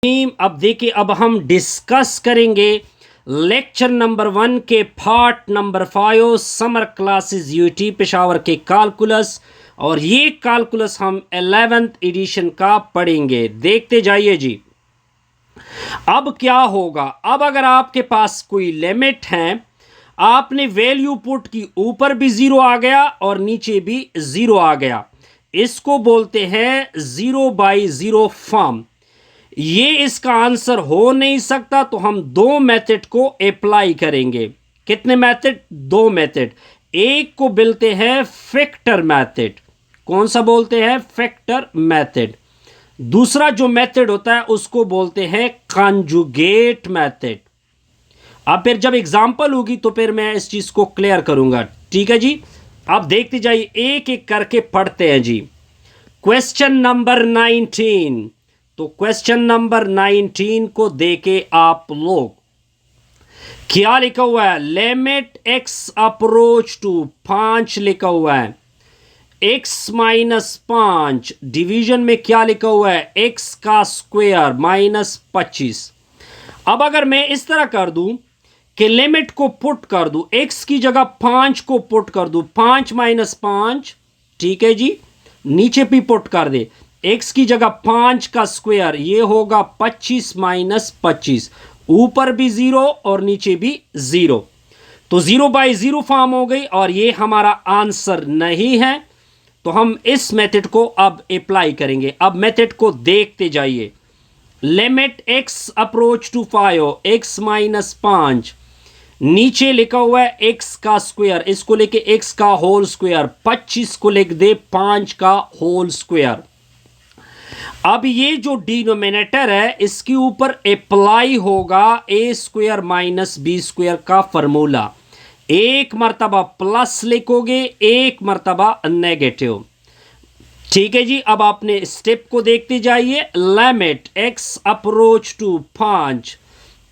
अब देखिए, अब हम डिस्कस करेंगे लेक्चर नंबर 1 के part number 5 summer classes UT Peshawar के कैलकुलस। और ये कैलकुलस हम 11th एडिशन का पढ़ेंगे। देखते जाइए जी। अब क्या होगा, अब अगर आपके पास कोई लिमिट है, आपने वैल्यू पुट की, ऊपर भी जीरो आ गया और नीचे भी जीरो आ गया, इसको बोलते हैं जीरो बाई जीरो फॉर्म। ये इसका आंसर हो नहीं सकता, तो हम दो मेथड को अप्लाई करेंगे। कितने मेथड? दो मेथड। एक को बोलते हैं फैक्टर मेथड। कौन सा बोलते हैं? Factor method. दूसरा जो मेथड होता है उसको बोलते हैं कॉन्जुगेट मेथड। अब फिर जब एग्जांपल होगी तो फिर मैं इस चीज को क्लियर करूंगा। ठीक है जी। अब देखते जाइए, एक एक करके पढ़ते हैं जी। Question number 19। तो क्वेश्चन नंबर 19 को देके आप लोग क्या लिखा हुआ है? लिमिट एक्स अप्रोच टू 5 लिखा हुआ है। एक्स माइनस 5 डिवीजन में क्या लिखा हुआ है? एक्स का स्क्वायर माइनस 25। अब अगर मैं इस तरह कर दूं कि लिमिट को पुट कर दूं, एक्स की जगह 5 को पुट कर दूं, 5 माइनस 5, ठीक है जी, नीचे भी पुट कर दे, एक्स की जगह 5 का स्क्वायर, ये होगा 25 माइनस 25, ऊपर भी जीरो और नीचे भी जीरो, तो जीरो बाई जीरो फॉर्म हो गई और ये हमारा आंसर नहीं है। तो हम इस मेथड को अब अप्लाई करेंगे। अब मेथड को देखते जाइए। Limit x approach to 5, x minus 5, नीचे लिखा हुआ है एक्स का स्क्वायर, इसको लेके एक्स का होल स्क्वायर, 25 को लिख दे 5 का होल स्क्वायर। अब ये जो डिनोमिनेटर है इसके ऊपर अप्लाई होगा ए स्क्वायर माइनस बी स्क्वायर का फॉर्मूला। एक मर्तबा प्लस लिखोगे, एक मर्तबा नेगेटिव। ठीक है जी। अब आपने स्टेप को देखते जाइए। Limit x approach to 5,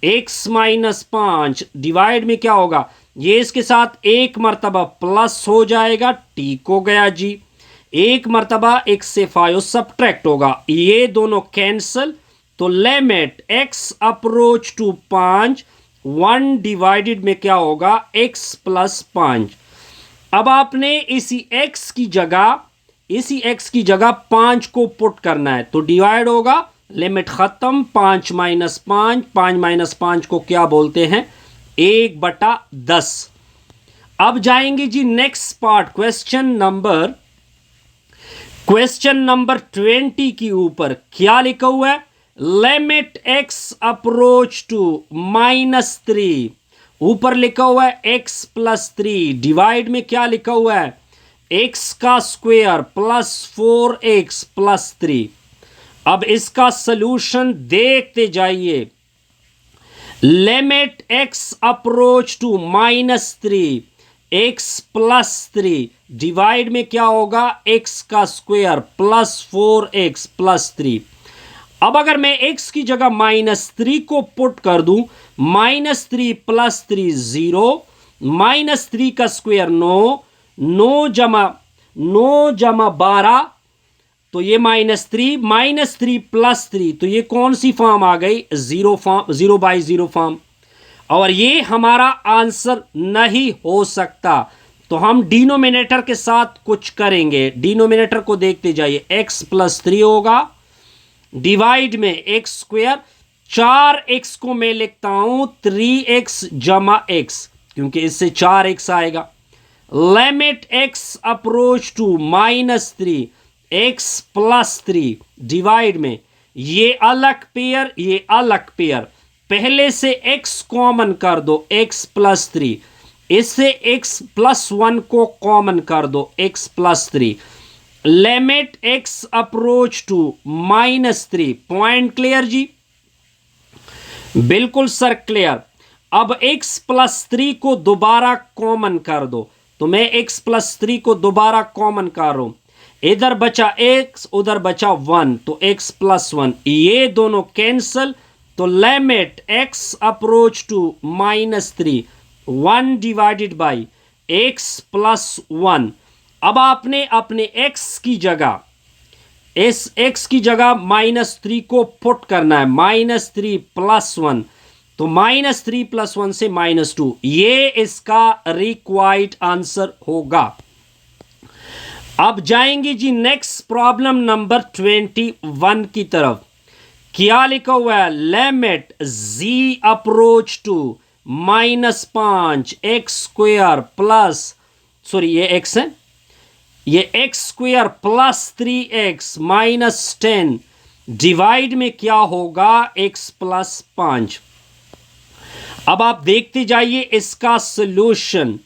x minus 5 divide में क्या होगा? ये इसके साथ एक मर्तबा प्लस हो जाएगा, ठीक हो गया जी। एक मर्तबा एक्स से 5 सब्ट्रैक्ट होगा, ये दोनों कैंसल, तो limit x approach to 5, 1 divided में क्या होगा? X plus 5। अब आपने इसी एक्स की जगह 5 को पुट करना है, तो डिवाइड होगा, लिमिट खत्म, 5 माइनस 5, 5 माइनस 5 को क्या बोलते हैं? 1/10। अब जाएंगे जी नेक्स्ट पार्ट, क्वेश्चन नंबर 20 के ऊपर क्या लिखा हुआ है? लिमिट एक्स अप्रोच टू -3, ऊपर लिखा हुआ है एक्स प्लस 3, डिवाइड में क्या लिखा हुआ है? एक्स का स्क्वायर प्लस 4x प्लस 3। अब इसका सलूशन देखते जाइए। Limit x approach to -3, x plus 3, divide में क्या होगा? एक्स का स्क्वायर प्लस 4x प्लस 3। अब अगर मैं x की जगह -3 को पुट कर दूं, -3 प्लस 3 0, -3 का स्क्वायर 9, 9 जमा 12, तो ये -3 प्लस 3, तो ये कौन सी फॉर्म आ गई? Zero by zero form. और ये हमारा आंसर नहीं हो सकता, तो हम डिनोमिनेटर के साथ कुछ करेंगे। डिनोमिनेटर को देखते जाइए। x प्लस 3 होगा, डिवाइड में एक्स स्क्वायर, 4x को मैं लिखता हूं 3x जमा x, क्योंकि इससे 4x आएगा। Limit x approach to -3, x plus 3, divide में ये अलग पेयर, ये अलग पेयर, पहले से x कॉमन कर दो, x प्लस 3, इससे x प्लस 1 को कॉमन कर दो, x plus 3। Limit x approach to -3, point clear जी? बिल्कुल सर क्लियर। अब x प्लस 3 को दोबारा कॉमन कर दो, तो मैं x प्लस 3 को दोबारा कॉमन कर रहा हूं, इधर बचा x, उधर बचा 1, तो x प्लस 1, ये दोनों कैंसल, तो limit x approach to -3, 1 divided by x plus 1। अब आपने अपने x की जगह इस x की जगह -3 को पुट करना है, -3 + 1, तो -3 + 1 से -2, ये इसका रिक्वायर्ड आंसर होगा। अब जाएंगे जी नेक्स्ट प्रॉब्लम नंबर 21 की तरफ। क्या लिखा हुआ है? Limit z approach to -5 x square plus, sorry ये x है, ये x square plus 3x -10 divide में क्या होगा? x + 5। अब आप देखते जाइए इसका सॉल्यूशन।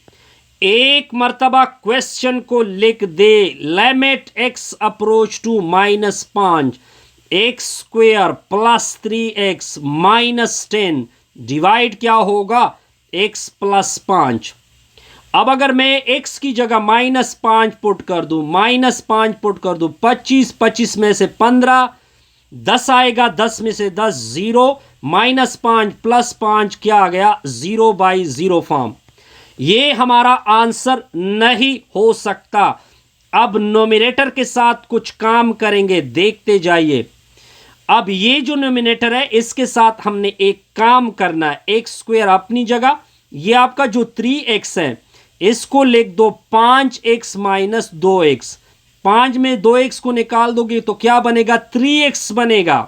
एक मर्तबा क्वेश्चन को लिख दे, limit x approach to -5 x square plus 3x -10 divide क्या होगा? x + 5। अब अगर मैं x की जगह -5 पुट कर दूं, -5 पुट कर दूं, 25 में से 15, 10 आएगा, 10 में से 10 0, -5 + 5 क्या आ गया? 0/0 फॉर्म। ये हमारा आंसर नहीं हो सकता। अब नोमिनेटर के साथ कुछ काम करेंगे, देखते जाइए। अब ये जो नोमिनेटर है इसके साथ हमने एक काम करना है। x स्क्वायर अपनी जगह, ये आपका जो 3x है इसको लिख दो 5x - 2x। 5 में 2x को निकाल दोगे तो क्या बनेगा? 3x बनेगा।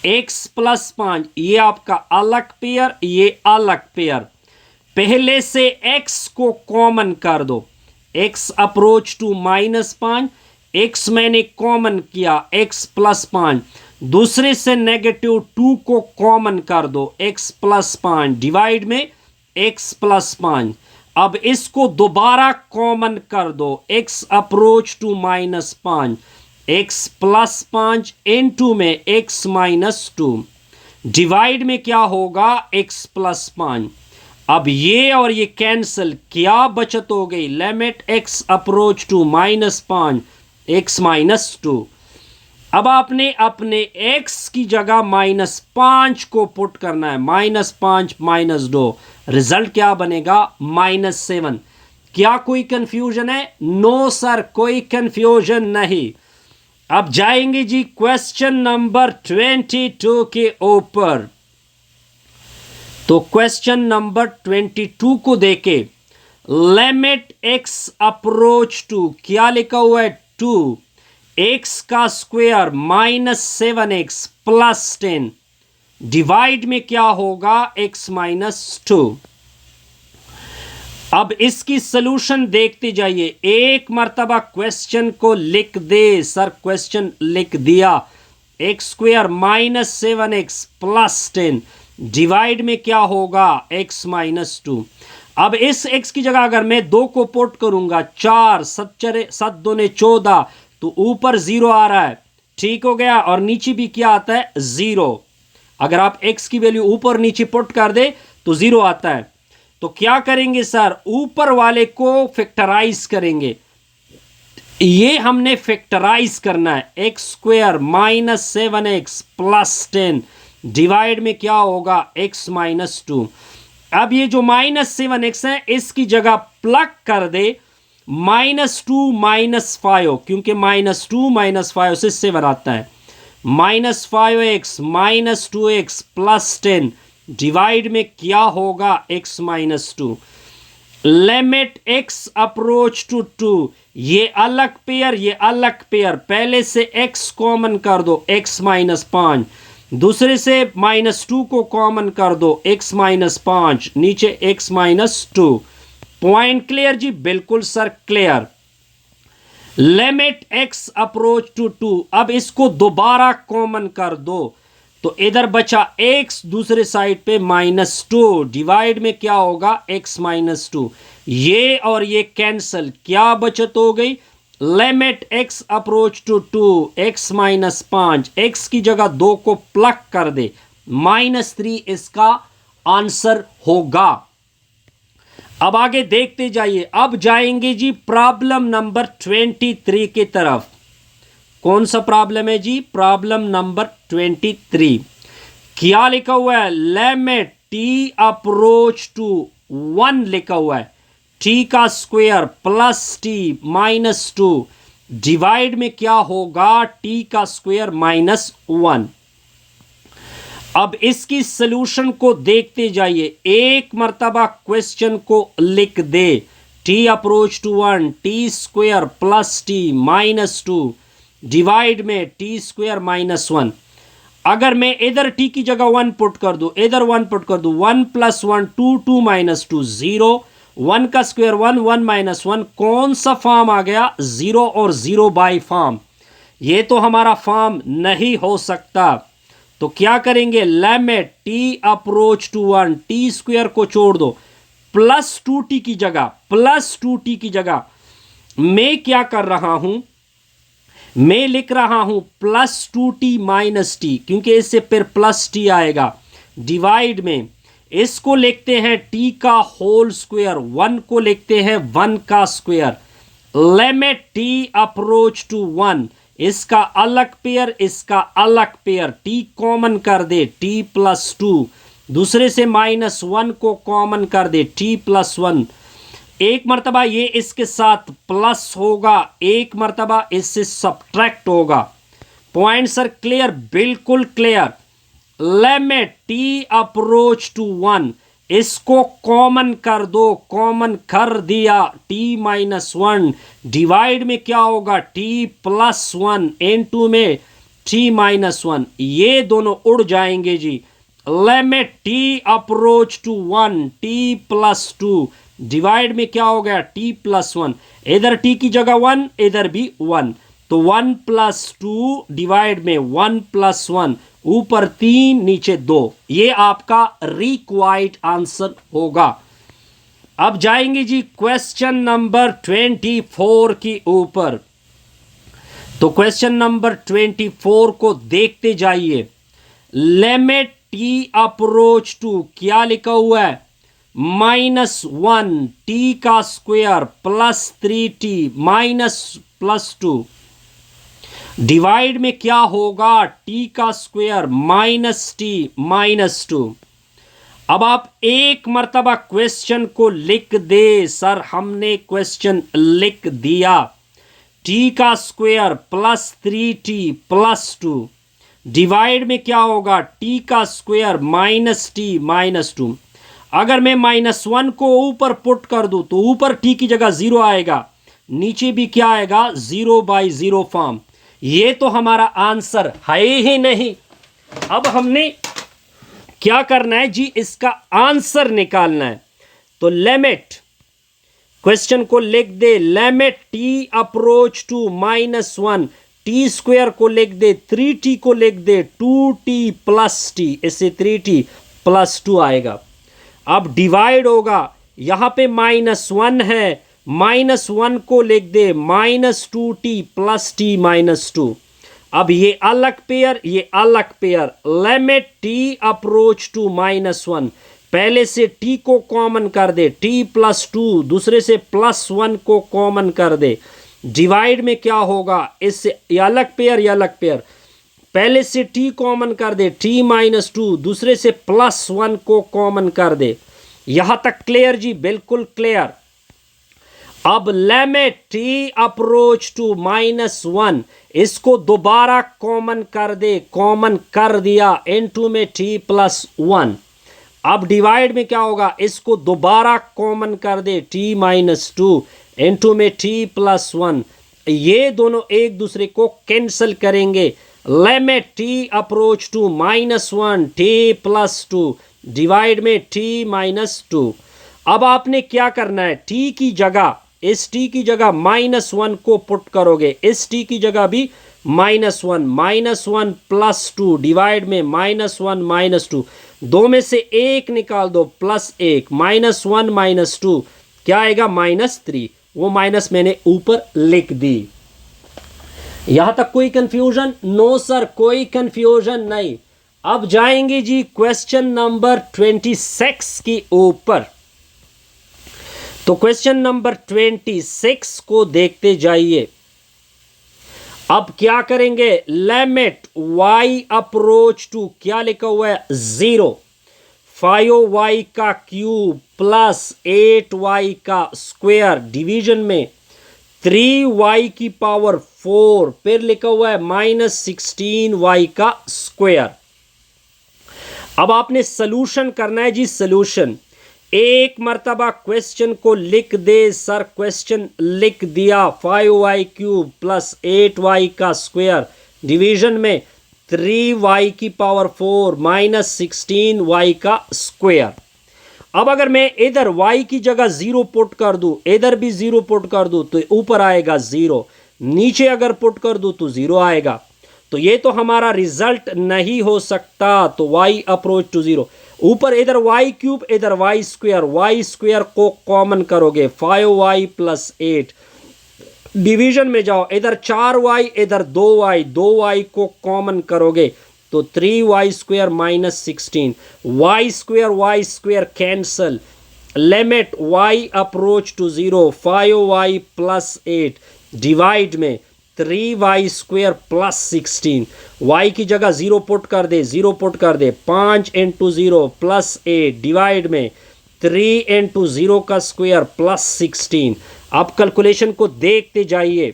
x + 5, ये आपका अलग पेयर, ये अलग पेयर। पहले से x को कॉमन कर दो, x अप्रोच टू -5, x मैंने कॉमन किया, x + 5। दूसरे से -2 को कॉमन कर दो, x + 5 डिवाइड में x + 5। अब इसको दोबारा कॉमन कर दो, x approach to -5, x + 5 into में x - 2 डिवाइड में क्या होगा? x + 5। अब ये और ये कैंसिल, क्या बचत हो गई? Limit x approach to -5 x - 2। अब आपने अपने x की जगह -5 को पुट करना है, -5 - 2, रिजल्ट क्या बनेगा? -7। क्या कोई कंफ्यूजन है? नो सर, कोई कंफ्यूजन नहीं। अब जाएंगे जी क्वेश्चन नंबर 22 के ऊपर। तो क्वेश्चन नंबर 22 को देखे, लिमिट x अप्रोच टू, क्या लिखा हुआ है? 2 x का स्क्वायर -7x + 10 डिवाइड में क्या होगा? x - 2। अब इसकी सॉल्यूशन देखते जाइए। एक मर्तबा क्वेश्चन को लिख दे, सर क्वेश्चन लिख दिया, x स्क्वायर -7x + 10 डिवाइड में क्या होगा? x - 2। अब इस x की जगह अगर मैं 2 को पुट करूंगा, 4 7 दूने 14, तो ऊपर 0 आ रहा है, ठीक हो गया, और नीचे भी क्या आता है? 0। अगर आप x की वैल्यू ऊपर नीचे पुट कर दे तो 0 आता है। तो क्या करेंगे सर? ऊपर वाले को फैक्टराइज करेंगे। ये हमने फैक्टराइज करना है, x स्क्वायर -7x + 10 डिवाइड में क्या होगा? x - 2। अब ये जो -7x है इसकी जगह प्लग कर दे -2 - 5, क्योंकि -2 - 5 से 7 आता है। -5x - 2x + 10 डिवाइड में क्या होगा? x - 2। Limit x approach to 2, ये अलग पेयर, ये अलग पेयर, पहले से x कॉमन कर दो, x - 5, दूसरे से -2 को कॉमन कर दो, x - 5, नीचे x - 2। पॉइंट क्लियर जी? बिल्कुल sir clear. Limit x approach to 2, अब इसको दोबारा कॉमन कर दो, तो इधर बचा x, दूसरे साइड पे -2 डिवाइड में क्या होगा? x - 2। ये और ये कैंसिल, क्या बचत हो गई? Limit x approach to 2 x - 5, x की जगह 2 को प्लग कर दे, -3 इसका आंसर होगा। अब आगे देखते जाइए। अब जाएंगे जी प्रॉब्लम नंबर 23 की तरफ। कौन सा प्रॉब्लम है जी? Problem number 23। क्या लिखा हुआ है? लिमिट t अप्रोच टू 1 लिखा हुआ है, t का स्क्वायर + t - 2 डिवाइड में क्या होगा, टी का स्क्वायर माइनस 1। अब इसकी सॉल्यूशन को देखते जाइए, एक मर्तबा क्वेश्चन को लिख दे, t approach to 1 t square plus t minus 2 divide में टी स्क्वायर माइनस 1। अगर मैं इधर टी की जगह 1 पुट कर दूं, इधर 1 पुट कर दूं, 1 प्लस 1 2, 2 माइनस 2 0, 1 का स्क्वायर 1, 1 माइनस 1, कौन सा फॉर्म आ गया, 0 और 0 बाई फॉर्म। ये तो हमारा फॉर्म नहीं हो सकता। तो क्या करेंगे, limit t approach to 1 t square को छोड़ दो, प्लस 2t की जगह, प्लस 2t की जगह मैं क्या कर रहा हूं, मैं लिख रहा हूं प्लस 2t माइनस टी, क्योंकि इससे फिर प्लस टी आएगा। डिवाइड में इसको लिखते हैं t का होल स्क्वायर, 1 को लिखते हैं 1 का square. Limit t approach to 1, इसका अलग पेयर, इसका अलग पेयर, t कॉमन कर दे, t प्लस 2, दूसरे से माइनस 1 को कॉमन कर दे, t प्लस 1। एक मर्तबा ये इसके साथ प्लस होगा, एक मर्तबा इससे सब्ट्रैक्ट होगा। पॉइंट सर क्लियर, बिल्कुल clear. Limit t approach to 1, इसको कॉमन कर दो, कॉमन कर दिया, t माइनस 1 डिवाइड में क्या होगा, t प्लस 1 इनटू में t माइनस 1, ये दोनों उड़ जाएंगे जी। Limit t approach to 1 t plus 2 divide में क्या हो गया, t प्लस 1, इधर t की जगह 1, इधर भी 1, तो 1 प्लस 2 डिवाइड में 1 प्लस 1, ऊपर 3 नीचे 2, ये आपका रिक्वायर्ड आंसर होगा। अब जाएंगे जी क्वेश्चन नंबर 24 की ऊपर। तो क्वेश्चन नंबर 24 को देखते जाइए। लिमिट टी अप्रोच टू क्या लिखा हुआ है, माइनस 1 टी का square plus 3t minus plus 2 divide में क्या होगा, t का स्क्वायर माइनस टी माइनस 2। अब आप एक मर्तबा क्वेश्चन को लिख दे, सर हमने क्वेश्चन लिख दिया, t का square plus 3t plus 2 divide में क्या होगा, t का स्क्वायर माइनस टी माइनस 2। अगर मैं माइनस 1 को ऊपर पुट कर दूं तो ऊपर t की जगह 0 आएगा, नीचे भी क्या आएगा, 0 बाई 0 फॉर्म। ये तो हमारा आंसर है ही नहीं। अब हमने क्या करना है जी, इसका आंसर निकालना है। तो लिमिट, क्वेश्चन को लिख दे, limit t approach to minus 1 t square को लिख दे, 3t को लिख दे, 2t प्लस टी, इससे 3t प्लस 2 आएगा। अब डिवाइड होगा, यहां पे माइनस 1 है, माइनस 1 को लिख दे, minus 2t plus t minus 2। अब ये अलग पेयर, ये अलग pair. Limit t approach to minus 1, पहले से t को कॉमन कर दे, t प्लस 2, दूसरे से प्लस 1 को कॉमन कर दे। डिवाइड में क्या होगा, इससे ये अलग पेयर, ये अलग पेयर, पहले से t कॉमन कर दे, t माइनस 2, दूसरे से प्लस 1 को कॉमन कर दे। यहां तक क्लियर जी, बिल्कुल क्लियर। अब limit t approach to minus 1, इसको दोबारा कॉमन कर दे, कॉमन कर दिया, इनटू में t प्लस 1। अब डिवाइड में क्या होगा, इसको दोबारा कॉमन कर दे, t माइनस 2 इनटू में t प्लस 1। ये दोनों एक दूसरे को कैंसिल करेंगे। Limit t approach to minus 1 t plus 2 divide में t माइनस 2। अब आपने क्या करना है, t की जगह, इस t की जगह माइनस 1 को पुट करोगे, इस t की जगह भी माइनस 1, माइनस 1 प्लस 2 डिवाइड में माइनस 1 माइनस 2, दो में से एक निकाल दो, प्लस 1, माइनस 1 माइनस 2 क्या आएगा, माइनस 3। वो माइनस मैंने ऊपर लिख दी। यहां तक कोई कंफ्यूजन? नो सर, कोई कंफ्यूजन नहीं। अब जाएंगे जी क्वेश्चन नंबर 26 की ऊपर। तो क्वेश्चन नंबर 26 को देखते जाइए। अब क्या करेंगे, लिमिट y अप्रोच टू क्या लिखा हुआ है, 0, 5y का क्यूब प्लस 8y का स्क्वायर डिवीजन में 3y की पावर 4, फिर लिखा हुआ है -16y का स्क्वायर। अब आपने सॉल्यूशन करना है जी, सॉल्यूशन। एक मर्तबा क्वेश्चन को लिख दे सर, क्वेश्चन लिख दिया 5y क्यूब प्लस 8y का स्क्वायर डिवीजन में 3y की पावर 4 -16y का स्क्वायर। अब अगर मैं इधर y की जगह 0 पुट कर दूं, इधर भी 0 पुट कर दूं, तो ऊपर आएगा 0, नीचे अगर पुट कर दूं तो 0 आएगा। तो ये तो हमारा रिजल्ट नहीं हो सकता, तो y अप्रोच टू 0। ऊपर इधर y क्यूब, इधर y स्क्वायर को कॉमन करोगे 5y प्लस 8, डिवीजन में जाओ, इधर 4y इधर 2y को कॉमन करोगे तो 3y square -16, y square cancel, limit y approach to 0 5y plus 8 divide में 3y स्क्वायर प्लस 16, y की जगह 0 पुट कर दे, 0 पुट कर दे, 5 इंटू 0 प्लस 8 डिवाइड में 3 इंटू 0 का स्क्वायर प्लस 16। अब कैलकुलेशन को देखते जाइए,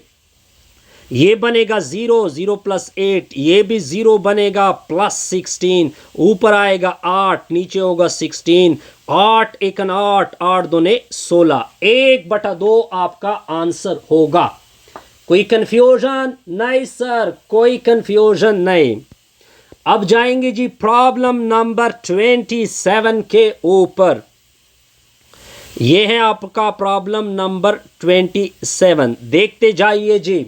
ये बनेगा 0, 0 प्लस 8, ये भी 0 बनेगा प्लस 16, ऊपर आएगा 8, नीचे होगा 16, 8 एकन 8, 8 दूने 16, 1/2 आपका आंसर होगा। कोई कंफ्यूजन नहीं सर, कोई कंफ्यूजन नहीं। अब जाएंगे जी प्रॉब्लम नंबर 27 के ऊपर। यह है आपका प्रॉब्लम नंबर 27, देखते जाइए जी।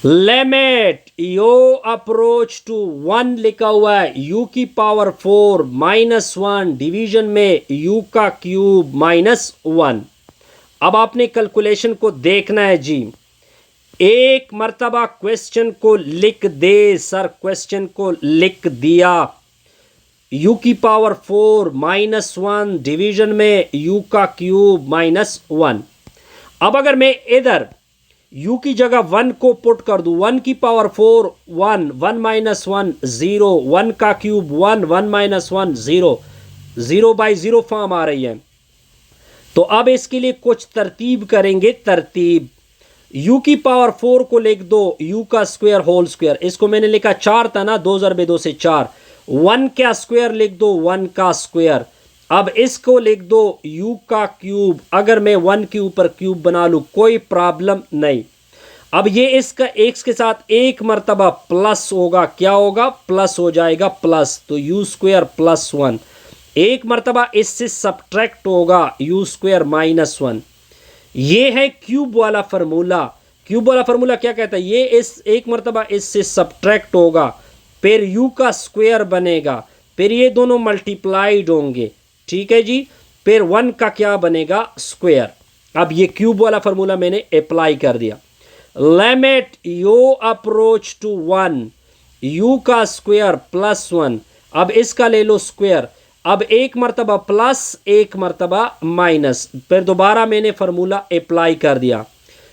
लिमिट यो अप्रोच टू 1 लिखा हुआ है, u की पावर 4 -1 डिवीजन में u का क्यूब -1। अब आपने कैलकुलेशन को देखना है जी। एक मर्तबा क्वेश्चन को लिख दे सर, क्वेश्चन को लिख दिया, u की पावर 4 -1 डिवीजन में u का क्यूब -1। अब अगर मैं इधर u की जगह 1 को पुट कर दूं, 1 की पावर 4 1, 1 -1 0, 1 का क्यूब 1, 1 -1 0, 0/0 फॉर्म आ रही है। तो अब इसके लिए कुछ तरतीब करेंगे, तरतीब। u की पावर 4 को लिख दो u का स्क्वायर होल स्क्वायर, इसको मैंने लिखा 4 था ना, 2 ज़रबे 2 से 4, 1 का स्क्वायर लिख दो 1 का स्क्वायर। अब इसको लिख दो u का क्यूब, अगर मैं 1 के ऊपर क्यूब बना लूँ कोई प्रॉब्लम नहीं। अब ये इसका x के साथ एक मर्तबा प्लस होगा, क्या होगा, प्लस हो जाएगा प्लस, तो u स्क्वायर प्लस 1, एक मर्तबा इससे सब्ट्रैक्ट होगा u स्क्वायर -1। ये है क्यूब वाला फार्मूला। क्यूब वाला फार्मूला क्या कहता है, ये इस एक मर्तबा इससे सब्ट्रैक्ट होगा, फिर u का स्क्वायर बनेगा, फिर ये दोनों मल्टीप्लाइड होंगे, ठीक है जी, फिर 1 का क्या बनेगा, स्क्वायर। अब ये क्यूब वाला फार्मूला मैंने अप्लाई कर दिया। Limit u approach to 1, u का स्क्वायर +1, अब इसका ले लो स्क्वायर, अब एक मर्तबा प्लस एक मर्तबा माइनस, फिर दोबारा मैंने फार्मूला अप्लाई कर दिया।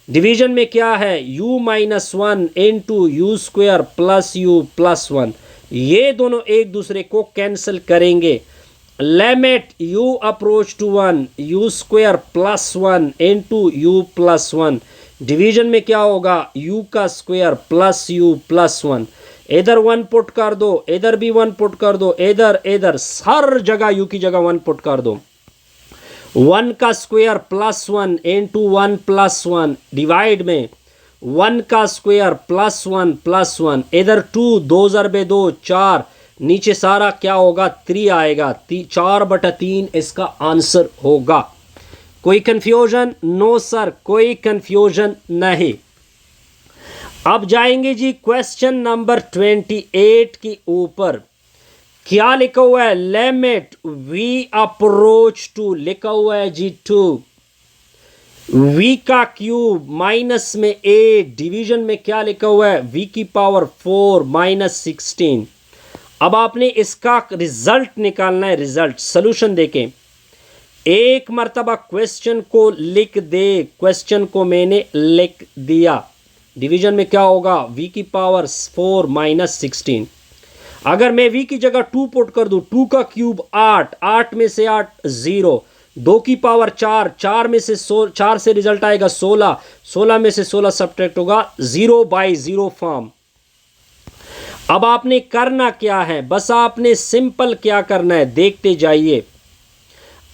डिवीजन में क्या है, u -1 into u square plus u plus 1, ये दोनों एक दूसरे को कैंसिल करेंगे। Limit u approach to 1, u square +1 into u plus 1, division में क्या होगा, u का स्क्वायर प्लस u प्लस 1, इधर 1 पुट कर दो, इधर भी 1 पुट कर दो, इधर इधर हर जगह u की जगह 1 पुट कर दो। 1 का स्क्वायर +1 इंटू 1 प्लस 1 डिवाइड में 1 का स्क्वायर +1 प्लस 1, इधर 2, 2 ज़रबे 2 4, नीचे सारा क्या होगा, 3 आएगा, 4/3 इसका आंसर होगा। कोई कंफ्यूजन, नो सर, कोई कंफ्यूजन नहीं। अब जाएंगे जी क्वेश्चन नंबर 28 के ऊपर। क्या लिखा हुआ है, लिमिट v अप्रोच टू, लिखा हुआ है जी 2, v का क्यूब माइनस में 8, डिवीजन में क्या लिखा हुआ है, v की पावर 4 -16। अब आपने इसका रिजल्ट निकालना है, रिजल्ट। सॉल्यूशन देखें, एक मर्तबा क्वेश्चन को लिख दे, क्वेश्चन को मैंने लिख दिया, डिवीजन में क्या होगा, v की पावर 4 -16। अगर मैं v की जगह 2 पुट कर दूं, 2 का क्यूब 8, 8 में से 8 0, 2 की पावर 4, 4 में से 4 से रिजल्ट आएगा 16, 16 में से 16 सब्ट्रैक्ट होगा 0/0 फॉर्म। अब आपने करना क्या है, बस आपने सिंपल क्या करना है देखते जाइए।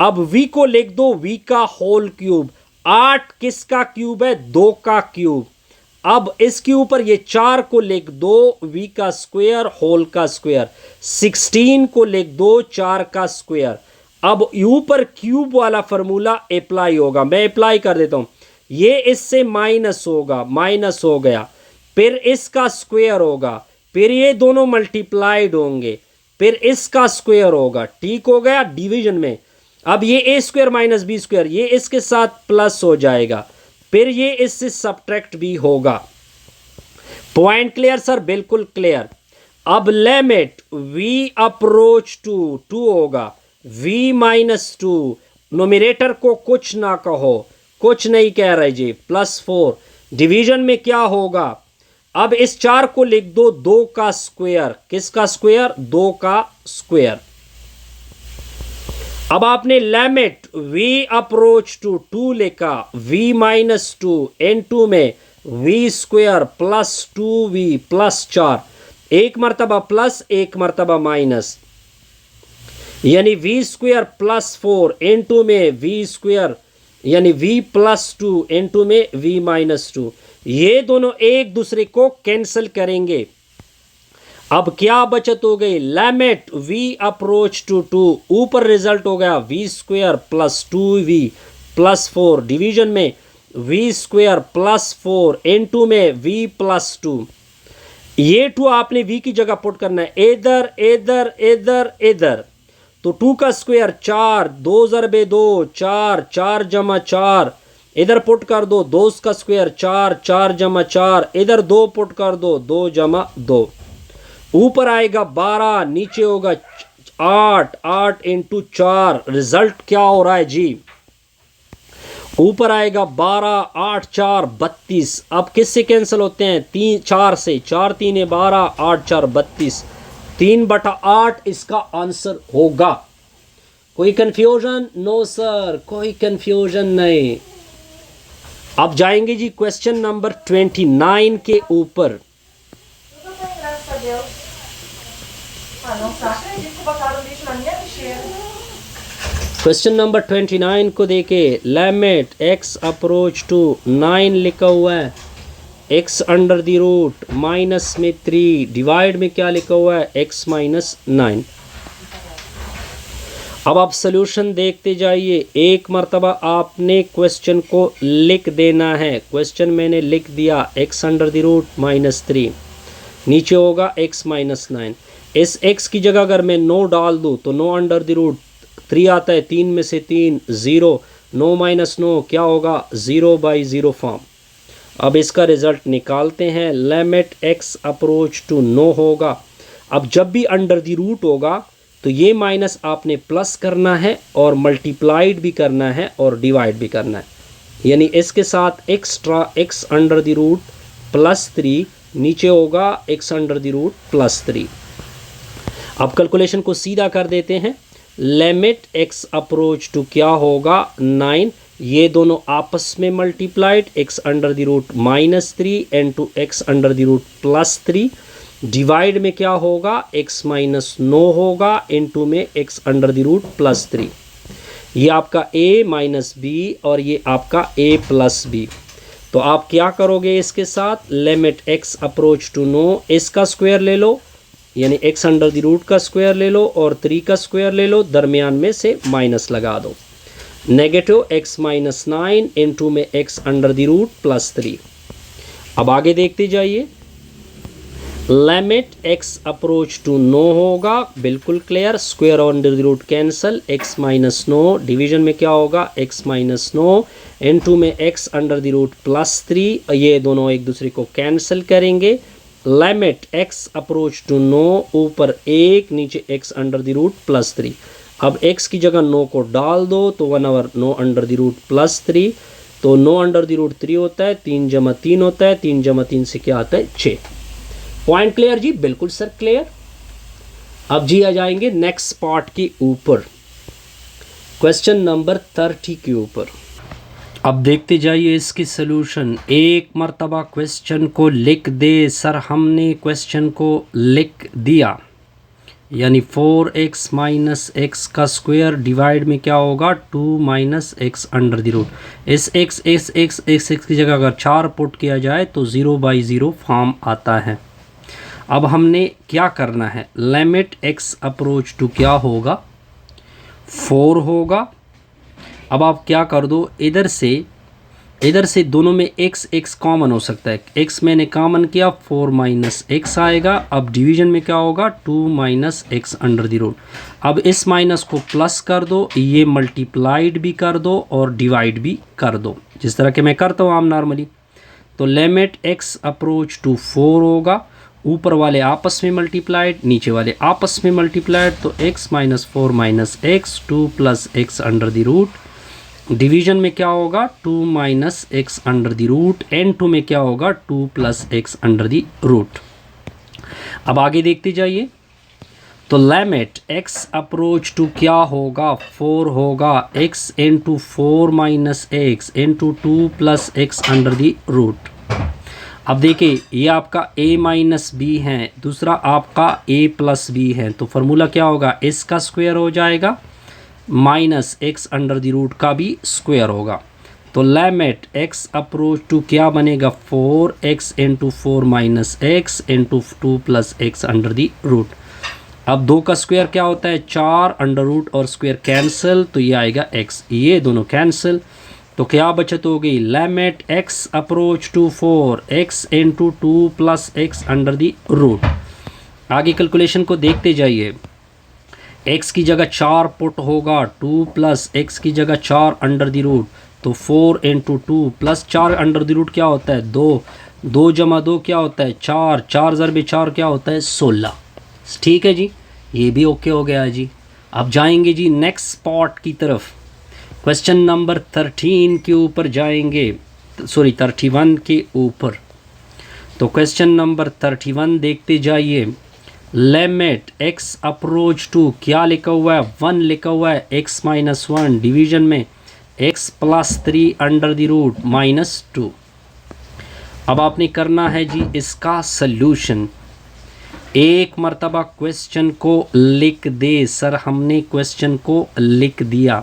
अब v को लिख दो v का होल क्यूब। 8 किसका क्यूब है, 2 का क्यूब। अब इसके ऊपर ये 4 को लिख दो v का स्क्वायर होल का स्क्वायर। 16 को लिख दो 4 का स्क्वायर। अब ऊपर क्यूब वाला फॉर्मूला अप्लाई होगा, मैं अप्लाई कर देता हूं। ये इससे माइनस होगा, माइनस हो गया, फिर इसका स्क्वायर होगा, फिर ये दोनों मल्टीप्लाइड होंगे, फिर इसका स्क्वायर होगा। ठीक हो गया डिवीजन में। अब ये ए स्क्वायर माइनस बी स्क्वायर ये इसके साथ प्लस हो जाएगा, फिर ये इससे सब्ट्रैक्ट भी होगा। पॉइंट क्लियर सर, बिल्कुल क्लियर। अब लिमिट v अप्रोच टू 2 होगा, v माइनस 2, नोमिनेटर को कुछ ना कहो, कुछ नहीं कह रहे जी, +4। डिवीजन में क्या होगा, अब इस 4 को लिख दो 2 का स्क्वायर। किसका स्क्वायर, 2 का स्क्वायर। अब आपने लिमिट v अप्रोच टू 2 लिखा, v माइनस 2 n2 में v square plus 2v plus 4, एक मरतबा प्लस एक मरतबा माइनस, यानी v स्क्वायर प्लस 4 n2 में v स्क्वायर यानी v प्लस 2 n2 में v माइनस 2। ये दोनों एक दूसरे को कैंसिल करेंगे। अब क्या बचत हो गई, लिमिट v अप्रोच टू 2, ऊपर रिजल्ट हो गया v square plus 2v plus 4, division में v स्क्वायर प्लस 4 n2 में v प्लस 2। ये 2 आपने v की जगह पुट करना है, इधर इधर इधर इधर। तो 2 का स्क्वायर 4, 2 ज़रबे 2 4, 4 जमा 4, इधर पुट कर दो 2 का स्क्वायर 4, 4 जमा 4, इधर 2 पुट कर दो 2 जमा 2, ऊपर आएगा 12, नीचे होगा 8, 8 इंटू 4। रिजल्ट क्या हो रहा है जी, ऊपर आएगा 12, 8 4 32। अब किससे कैंसिल होते हैं, 3 4 से, 4 3 12, 8 4 32, 3/8 इसका आंसर होगा। कोई कंफ्यूजन, नो सर, कोई कंफ्यूजन नहीं। अब जाएंगे जी क्वेश्चन नंबर 29 के ऊपर। क्वेश्चन नंबर 29 को देखे, लिमिट x अप्रोच टू 9 लिखा हुआ है, x under the root minus में 3, डिवाइड में क्या लिखा हुआ है, x माइनस 9। अब आप सॉल्यूशन देखते जाइए, एक मरतबा आपने क्वेश्चन को लिख देना है। क्वेश्चन मैंने लिख दिया, x under the root minus 3, नीचे होगा x माइनस 9। इस x की जगह अगर मैं 9 डाल दूँ तो 9 अंडर द रूट 3 आता है, 3 में से 3 0, 9 माइनस 9 क्या होगा, 0/0 फॉर्म। अब इसका रिज़ल्ट निकालते हैं, लिमिट x अप्रोच टू 9 होगा। अब जब भी अंडर द रूट होगा तो ये माइनस आपने प्लस करना है और मल्टीप्लाइड भी करना है और डिवाइड भी करना है, यानी इसके साथ extra x under the root plus 3, नीचे होगा x under the root plus 3। अब कैलकुलेशन को सीधा कर देते हैं, लिमिट x अप्रोच टू क्या होगा 9, ये दोनों आपस में multiplied, x under the root minus 3 into x under the root plus 3, divide में क्या होगा, x माइनस 9 होगा इनटू में x under the root plus 3। ये आपका a माइनस b और ये आपका a प्लस b। तो आप क्या करोगे इसके साथ, लिमिट x अप्रोच टू 9, इसका स्क्वायर ले लो यानी x अंडर द रूट का स्क्वायर ले लो और 3 का स्क्वायर ले लो, दरमियान में से माइनस लगा दो, नेगेटिव x माइनस 9 इनटू में x under the root plus 3। अब आगे देखते जाइए, लिमिट x अप्रोच टू 9 होगा, बिल्कुल clear, square under the root cancel, x minus 9, division में क्या होगा, x माइनस 9 इनटू में x under the root plus 3, ये दोनों एक दूसरे को कैंसिल करेंगे। लिमिट x अप्रोच टू 9, ऊपर 1 नीचे x under the root plus 3। अब x की जगह 9 को डाल दो तो 1/9 अंडर द रूट प्लस 3, तो 9 अंडर द रूट 3 होता है, 3 जमा 3 होता है, 3 जमा 3 से क्या आता है 6। पॉइंट क्लियर जी, बिल्कुल सर क्लियर। अब जी आ जाएंगे नेक्स्ट पार्ट के ऊपर। क्वेश्चन नंबर 30 के ऊपर अब देखते जाइए इसकी सलूशन। एक मर्तबा क्वेश्चन को लिख दे सर, हमने क्वेश्चन को लिख दिया, यानी 4x माइनस एक्स का स्क्वायर डिवाइड में क्या होगा 2 minus x under the root. इस x की जगह अगर 4 पुट किया जाए तो 0/0 फॉर्म आता है। अब हमने क्या करना है, लिमिट x अप्रोच टू क्या होगा 4 होगा। अब आप क्या कर दो, इधर से दोनों में x कॉमन हो सकता है, x मैंने कॉमन किया 4 माइनस एक्स आएगा। अब डिवीजन में क्या होगा 2 minus x under the root. अब इस माइनस को प्लस कर दो, ये मल्टीप्लाइड भी कर दो और डिवाइड भी कर दो, जिस तरह के मैं करता हूँ आम नॉर्मली। तो लिमिट x अप्रोच टू 4 होगा, ऊपर वाले आपस में मल्टीप्लाइड, नीचे वाले आपस में मल्टीप्लाइड, तो x minus 4 minus x 2 plus x under the root. Division में क्या होगा 2 minus x under the root, n2 में क्या होगा 2 plus x under the root. अब आगे देखते जाइए। तो लिमिट x अप्रोच टू क्या होगा 4 होगा, x into 4 minus x into 2 plus x under the root. अब देखिए ये आपका a माइनस बी है, दूसरा आपका a प्लस बी है, तो फार्मूला क्या होगा, इसका स्क्वायर हो जाएगा minus x under the root का भी स्क्वायर होगा। तो लिमिट x अप्रोच टू क्या बनेगा 4x into 4 minus x into 2 plus x under the root. अब 2 का स्क्वायर क्या होता है 4, अंडर रूट और स्क्वायर कैंसिल, तो ये आएगा x, ये दोनों कैंसिल, तो क्या बचत हो गई, limit x approach to 4x into 2 plus x under the root. आगे कैलकुलेशन को देखते जाइए। x की जगह 4 पुट होगा, 2 प्लस एक्स की जगह 4 अंडर द रूट, तो 4 into 2 plus 4 under the root क्या होता है 2, 2 जमा 2 क्या होता है 4, 4 ज़रबे 4 क्या होता है 16। ठीक है जी, ये भी ओके हो गया है जी। अब जाएंगे जी नेक्स्ट स्पॉट की तरफ, क्वेश्चन नंबर 13 के ऊपर जाएंगे, सॉरी 31 के ऊपर। तो क्वेश्चन नंबर 31 देखते जाइए। लिमिट x अप्रोच टू क्या लिखा हुआ है 1 लिखा हुआ है, x माइनस 1, डिवीजन में x plus 3 under the root minus 2। अब आपने करना है जी इसका सल्यूशन। एक मर्तबा क्वेश्चन को लिख दे सर, हमने क्वेश्चन को लिख दिया,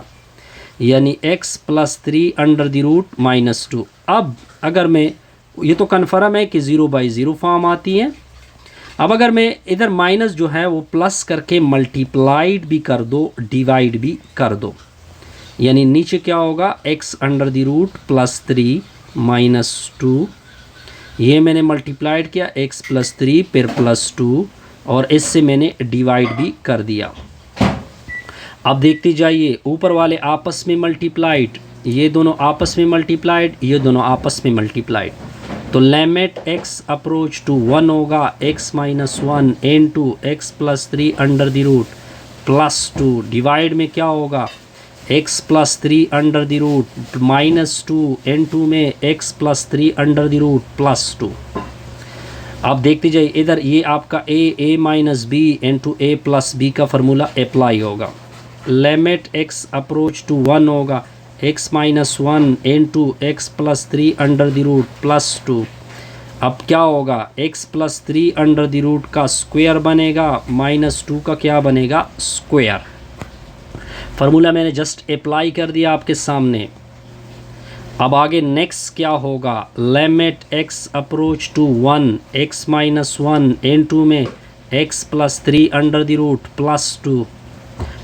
यानी x plus 3 under the root minus 2। अब अगर मैं, ये तो कन्फर्म है कि 0/0 फॉर्म आती है। अब अगर मैं इधर माइनस जो है वो प्लस करके मल्टीप्लाइड भी कर दो, डिवाइड भी कर दो, यानी नीचे क्या होगा x under the root plus 3 minus 2, ये मैंने मल्टीप्लाइड किया x प्लस 3 फिर प्लस 2, और इससे मैंने डिवाइड भी कर दिया। अब देखते जाइए, ऊपर वाले आपस में मल्टीप्लाइड, ये दोनों आपस में मल्टीप्लाइड, ये दोनों आपस में मल्टीप्लाइड, तो लिमिट x अप्रोच टू 1 होगा, x minus 1 into x plus 3 under the root plus 2, divide में क्या होगा x plus 3 under the root minus 2 into में x plus 3 under the root plus 2। अब देखते जाइए इधर ये आपका a minus b into a plus b का फार्मूला अप्लाई होगा। लिमिट x अप्रोच टू 1 होगा, x minus 1 into x plus 3 under the root plus 2। अब क्या होगा x plus 3 under the root का स्क्वायर बनेगा, माइनस 2 का क्या बनेगा स्क्वायर। फार्मूला मैंने जस्ट अप्लाई कर दिया आपके सामने। अब आगे नेक्स्ट क्या होगा, limit x approach to 1, x minus 1 into में x plus 3 under the root plus 2,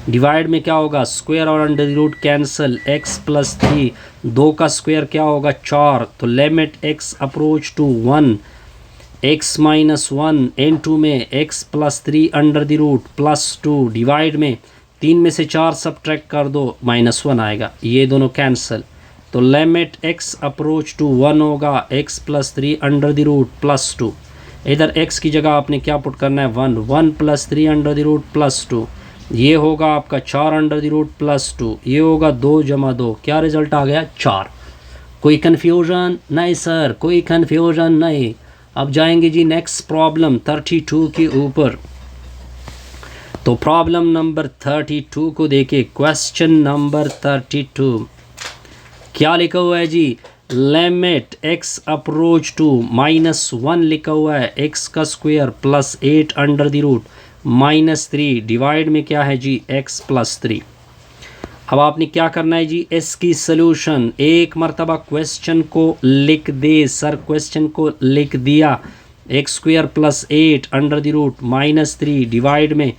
divide में क्या होगा स्क्वायर और under the root cancel, x plus 3, 2 का स्क्वायर क्या होगा 4, तो limit x approach to 1, x minus 1 into में x plus 3 under the root plus 2, divide में 3 में से 4 सब्ट्रैक्ट कर दो माइनस 1 आएगा, ये दोनों कैंसिल, तो लिमिट x अप्रोच टू 1 होगा, x plus 3 under the root plus 2, इधर x की जगह आपने क्या पुट करना है 1, 1 plus 3 under the root plus 2, ये होगा आपका 4 अंडर द रूट प्लस 2, ये होगा 2 जमा 2, क्या रिजल्ट आ गया 4। कोई कन्फ्यूजन नहीं सर, कोई कन्फ्यूजन नहीं। अब जाएंगे जी नेक्स्ट प्रॉब्लम 32 के ऊपर। तो प्रॉब्लम नंबर 32 को देखिए। क्वेश्चन नंबर 32 क्या लिखा हुआ है जी? लिमिट x अप्रोच टू -1 लिखा हुआ है, x का square plus 8 under the root -3 divide में क्या है जी? x plus 3। अब आपने क्या करना है जी? इसकी सोल्यूशन एक मरतबा क्वेश्चन को लिख दे। सर क्वेश्चन को लिख दिया, x square plus 8 under the root -3 divide में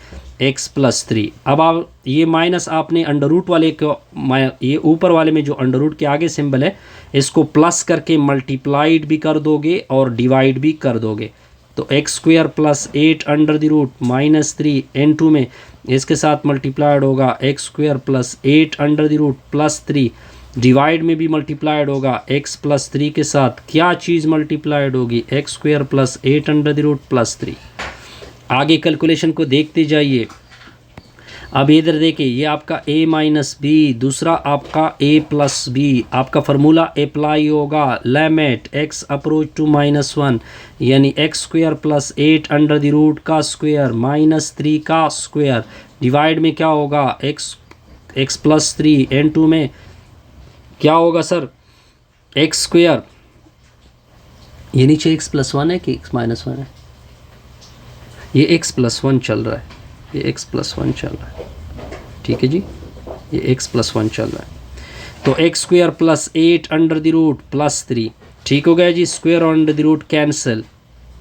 x प्लस 3। अब आप ये माइनस आपने अंडर रूट वाले को, ये ऊपर वाले में जो अंडर रूट के आगे सिंबल है इसको प्लस करके मल्टीप्लाइड भी कर दोगे और डिवाइड भी कर दोगे। तो x square plus 8 under the root -3 into में इसके साथ मल्टीप्लाइड होगा x square plus 8 under the root plus 3 divide में भी मल्टीप्लाइड होगा x प्लस 3 के साथ क्या चीज़ मल्टीप्लाइड होगी? X square plus 8 under the root plus 3। आगे कैलकुलेशन को देखते जाइए। अब इधर देखिए, ये आपका a माइनस बी, दूसरा आपका a प्लस बी। आपका फार्मूला अप्लाई होगा लिमिट x अप्रोच टू -1 यानी x square plus 8 under the root का स्क्वायर -3 का स्क्वायर डिवाइड में क्या होगा? x प्लस 3 इनटू में क्या होगा सर? एक्स स्क्वायर, ये नीचे x प्लस 1 है कि x माइनस 1 है? ये x प्लस 1 चल रहा है, ये x प्लस 1 चल रहा है, ठीक है जी, ये x प्लस 1 चल रहा है। तो x square plus 8 under the root plus 3, ठीक हो गया जी। Square under the root cancel,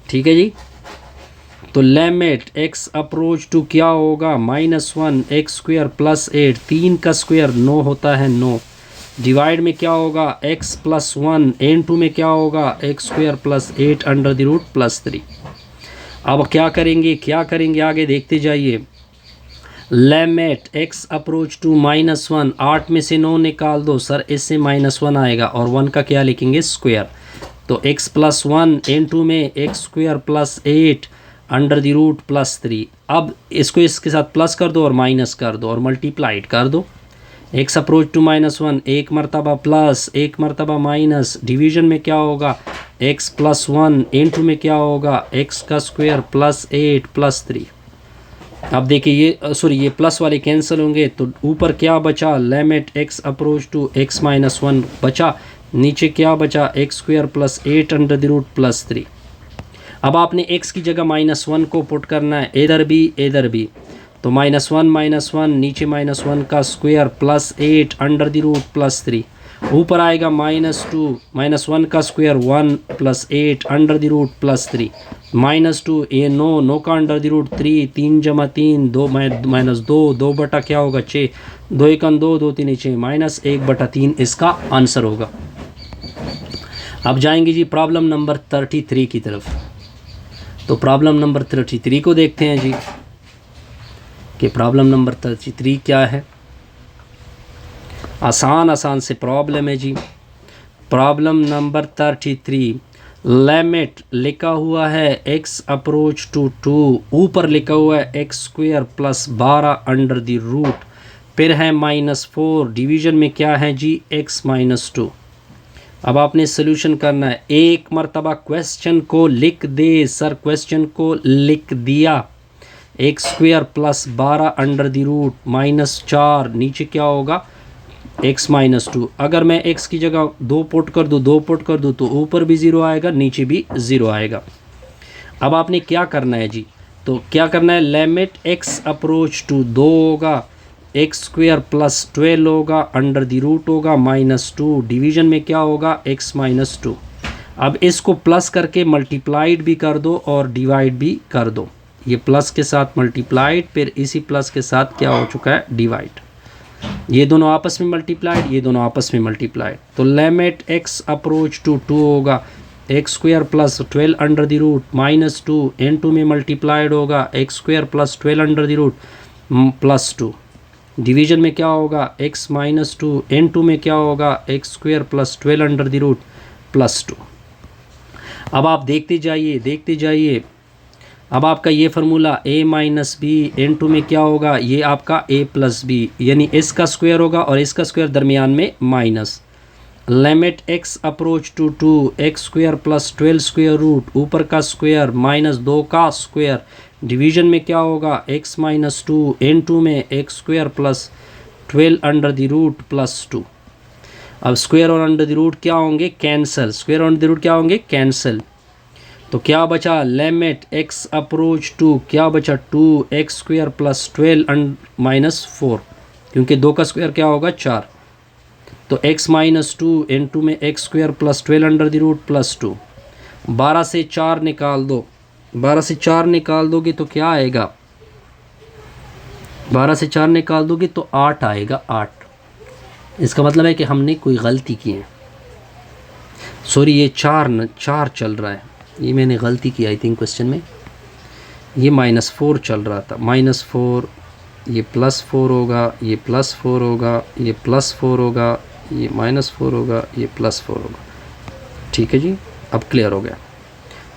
ठीक है जी। तो लिमिट x अप्रोच टू क्या होगा? -1 एक्स स्क्वायर प्लस 8, 3 का स्क्वायर 9 होता है 9 डिवाइड में क्या होगा? x प्लस 1 इनटू में क्या होगा? X square plus 8 under the root plus 3। अब क्या करेंगे आगे देखते जाइए। लिमिट x अप्रोच टू -1, 8 में से 9 निकाल दो सर, इससे -1 आएगा और 1 का क्या लिखेंगे? स्क्वायर। तो x प्लस 1 इनटू में x square plus 8 under the root plus 3। अब इसको इसके साथ प्लस कर दो और माइनस कर दो और मल्टीप्लाइड कर दो। x अप्रोच टू -1 एक मरतबा प्लस एक मरतबा माइनस, डिवीजन में क्या होगा? x प्लस 1 इनटू में क्या होगा? x का स्क्वायर प्लस 8 प्लस 3। अब देखिए ये प्लस वाले कैंसिल होंगे तो ऊपर क्या बचा? Limit x approach to x minus 1 बचा, नीचे क्या बचा? X square plus 8 under the root plus 3। अब आपने x की जगह -1 को पुट करना है, इधर भी। तो -1 नीचे -1 का square plus 8 under the root plus 3। ऊपर आएगा -2, -1 का square 1 plus 8 under the root plus 3 -2, ये 9 का अंडर द रूट 3, 3 जमा 3 2 -2, 2 बटा क्या होगा? 6, 2 1 2, 2 3 6 -1/3 इसका आंसर होगा। अब जाएंगे जी प्रॉब्लम नंबर 33 की तरफ। तो प्रॉब्लम नंबर 33 को देखते हैं जी कि प्रॉब्लम नंबर 33 क्या है। आसान से प्रॉब्लम है जी। प्रॉब्लम नंबर 33, लिमिट लिखा हुआ है x अप्रोच टू 2, ऊपर लिखा हुआ है x square plus 12 under the root, फिर है -4, डिवीजन में क्या है जी? x minus 2। अब आपने सोल्यूशन करना है। एक मरतबा क्वेश्चन को लिख दे। सर क्वेश्चन को लिख दिया, x square plus 12 under the root -4, नीचे क्या होगा? x minus 2। अगर मैं x की जगह 2 पुट कर दूँ तो ऊपर भी 0 आएगा, नीचे भी 0 आएगा। अब आपने क्या करना है जी? तो क्या करना है? लिमिट x अप्रोच टू 2 होगा, एक्स स्क्वायर प्लस 12 होगा, अंडर द रूट होगा -2, डिवीजन में क्या होगा? x minus 2। अब इसको प्लस करके मल्टीप्लाइड भी कर दो और डिवाइड भी कर दो। ये प्लस के साथ मल्टीप्लाइड, फिर इसी प्लस के साथ क्या हो चुका है? डिवाइड। ये दोनों आपस में मल्टीप्लाइड, ये दोनों आपस में मल्टीप्लाइड। तो लिमिट x अप्रोच टू 2 होगा, x square plus 12 under the root -2 into में मल्टीप्लाइड होगा x square plus 12 under the root +2, division में क्या होगा? x माइनस 2 इनटू में क्या होगा? X square plus 12 under the root +2। अब आप देखते जाइए। अब आपका ये formula a minus b into में क्या होगा? ये आपका a प्लस बी, यानी इसका स्क्वायर होगा और इसका स्क्वायर दरमियान में minus. Limit x approach to 2, x square plus 12 square root, ऊपर का स्क्वायर -2 का स्क्वायर डिवीजन में क्या होगा, x minus two, into में x square plus 12 under the root plus 2। अब स्क्वायर और अंडर द रूट क्या होंगे, कैंसल, स्क्वायर और अंडर द रूट क्या होंगे, कैंसल। तो क्या बचा, लिमिट x अप्रोच टू, क्या बचा 2x स्क्वायर प्लस 12 माइनस 4, क्योंकि 2 का स्क्वायर क्या होगा 4। तो x minus two into में x square plus 12 under the root plus 2। 12 से 4 निकाल दो, 12 से 4 निकाल दोगे तो क्या आएगा, 12 से 4 निकाल दोगे तो 8 आएगा, 8। इसका मतलब है कि हमने कोई गलती की है, सॉरी ये 4 चल रहा है, ये मैंने गलती की आई थिंक क्वेश्चन में, ये -4 चल रहा था, -4, ये +4 होगा, ये +4 होगा, ये +4 होगा, ये -4 होगा, ये +4 होगा। ठीक है जी, अब क्लियर हो गया।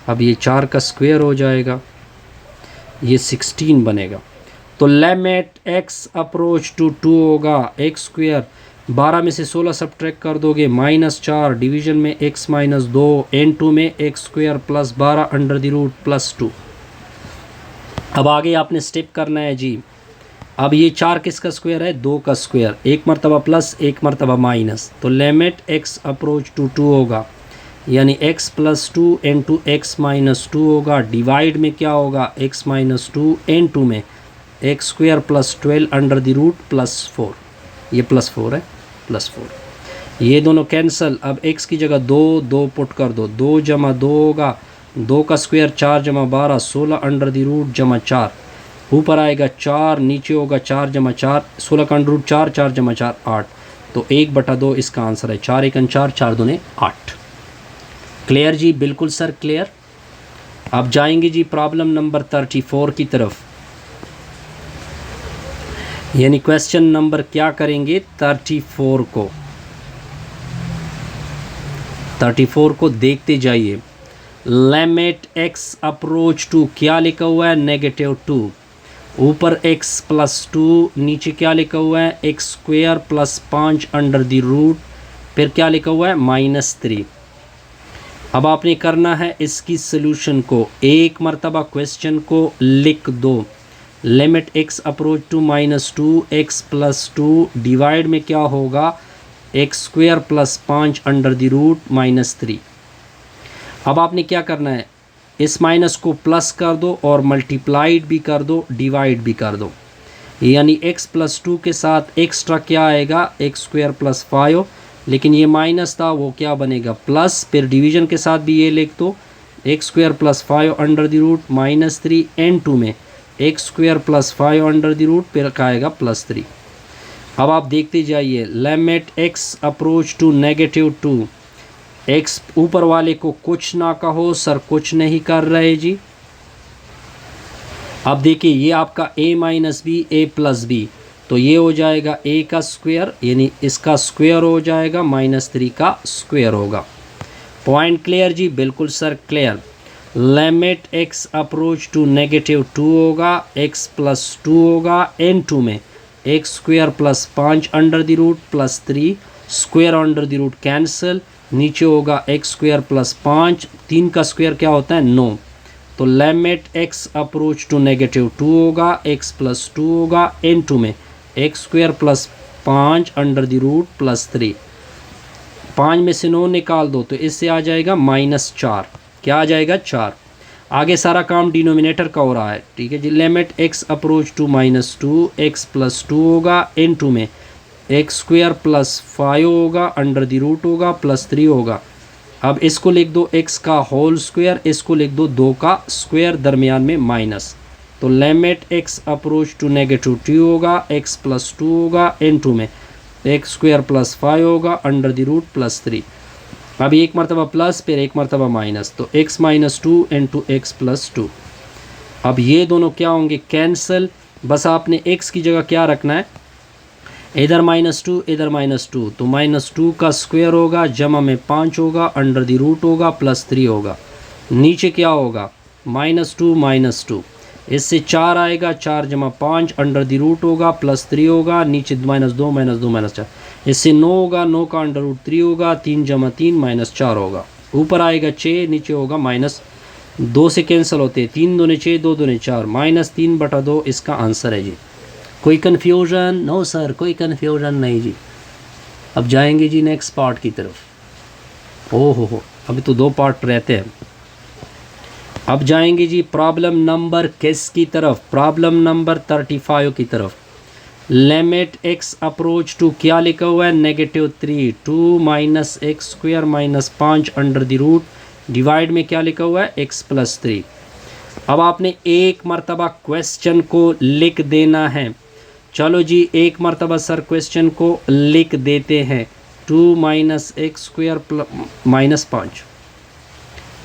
अब ये 4 का स्क्वायर हो जाएगा, ये 16 बनेगा। तो लिमिट x अप्रोच टू 2 होगा एक्स स्क्वायर, 12 में से 16 सब्ट्रैक्ट कर दोगे -4, डिवीजन में x माइनस 2, एन टू में x square plus 12 under the root plus 2। अब आगे आपने स्टेप करना है जी। अब ये 4 किसका स्क्वायर है, 2 का स्क्वायर, एक मरतबा प्लस एक मरतबा माइनस। तो लिमिट x अप्रोच टू 2 होगा, यानी x plus 2 into x minus 2 होगा, डिवाइड में क्या होगा, x माइनस 2 इन टू में x square plus 12 under the root plus 4, ये +4 है, +4, ये दोनों कैंसल। अब x की जगह 2 पुट कर दो, 2 जमा 2 होगा, 2 का स्क्वायर 4 जमा 12, 16 अंडर द रूट जमा 4, ऊपर आएगा 4, नीचे होगा 4 जमा 4, 16 का अंडर रूट 4, 4 जमा 4 8, तो 1/2 इसका आंसर है, 4 1 4, 4 2 8। क्लियर जी, बिल्कुल सर क्लियर। अब जाएंगे जी प्रॉब्लम नंबर 34 की तरफ, यानी क्वेश्चन नंबर क्या करेंगे 34 को देखते जाइए। लिमिट x अप्रोच टू, क्या लिखा हुआ है, -2, ऊपर x प्लस 2, नीचे क्या लिखा हुआ है, x square plus 5 under the root, फिर क्या लिखा हुआ है -3। अब आपने करना है इसकी सॉल्यूशन को, एक मरतबा क्वेश्चन को लिख दो। Limit x approach to -2 x plus 2, divide में क्या होगा, x square plus 5 under the root -3। अब आपने क्या करना है, इस माइनस को प्लस कर दो और मल्टीप्लाइड भी कर दो, डिवाइड भी कर दो, यानी x प्लस 2 के साथ एक्स्ट्रा क्या आएगा, एक्स स्क्वायर प्लस 5, लेकिन ये माइनस था वो क्या बनेगा प्लस, फिर डिवीजन के साथ भी ये लिख दो, x square plus 5 under the root -3, into में x square plus 5 under the root, फिर क्या आएगा +3। अब आप देखते जाइए, limit x approach to -2, x ऊपर वाले को कुछ ना कहो सर, कुछ नहीं कर रहे जी। अब देखिए ये आपका a minus b, a plus b, तो ये हो जाएगा a का स्क्वायर, यानी इसका स्क्वायर हो जाएगा, -3 का स्क्वायर होगा। पॉइंट क्लियर जी, बिल्कुल sir clear. Limit x approach to -2 होगा, x प्लस 2 होगा, एन टू में x square plus 5 under the root plus 3, square under the root cancel, नीचे होगा एक्स स्क्वायर प्लस 5, 3 का स्क्वायर क्या होता है 9। तो लिमिट x अप्रोच टू -2 होगा, x प्लस 2 होगा, एन टू में x square plus 5 under the root plus 3, 5 में से 9 निकाल दो तो इससे आ जाएगा -4, क्या आ जाएगा 4। आगे सारा काम डिनोमिनेटर का हो रहा है, ठीक है जी। Limit x approach to -2, x plus 2 होगा, इन टू में एक्स स्क्वायर प्लस 5 होगा, अंडर द रूट होगा, प्लस 3 होगा। अब इसको लिख दो x का होल स्क्वायर, इसको लिख दो 2 का स्क्वायर, दरमियान में माइनस। तो लिमिट x अप्रोच टू -2 होगा, x प्लस 2 होगा, इन टू में एक्स स्क्वायर प्लस 5 होगा, अंडर द रूट प्लस 3। अब एक मरतबा प्लस फिर एक मरतबा माइनस, तो x minus 2 into x plus 2। अब ये दोनों क्या होंगे, कैंसिल। बस आपने x की जगह क्या रखना है, इधर -2 इधर -2, तो -2 का स्क्वायर होगा, जमा में 5 होगा, अंडर द रूट होगा, प्लस 3 होगा, नीचे क्या होगा -2, इससे 4 आएगा, 4 जमा 5 अंडर द रूट होगा, प्लस 3 होगा, नीचे -2 -4, इससे 9 होगा, 9 का अंडर रूट 3 होगा, 3 जमा 3 -4 होगा, ऊपर आएगा 6, नीचे होगा 2 से कैंसिल होते हैं, 3 दूने 6, 2 दूने 4, -3/2 इसका आंसर है जी। कोई कन्फ्यूजन? नो सर, कोई कन्फ्यूजन नहीं जी। अब जाएंगे जी नेक्स्ट पार्ट की तरफ। ओहो हो, अभी तो 2 पार्ट रहते हैं। अब जाएंगे जी प्रॉब्लम नंबर किस की तरफ? प्रॉब्लम नंबर 35 की तरफ। लिमिट x अप्रोच टू क्या लिखा हुआ है? -3, 2 - x² - 5 under the root, divide में क्या लिखा हुआ है? x + 3। अब आपने एक मरतबा क्वेश्चन को लिख देना है। चलो जी एक मरतबा सर क्वेश्चन को लिख देते हैं। 2 - x² - 5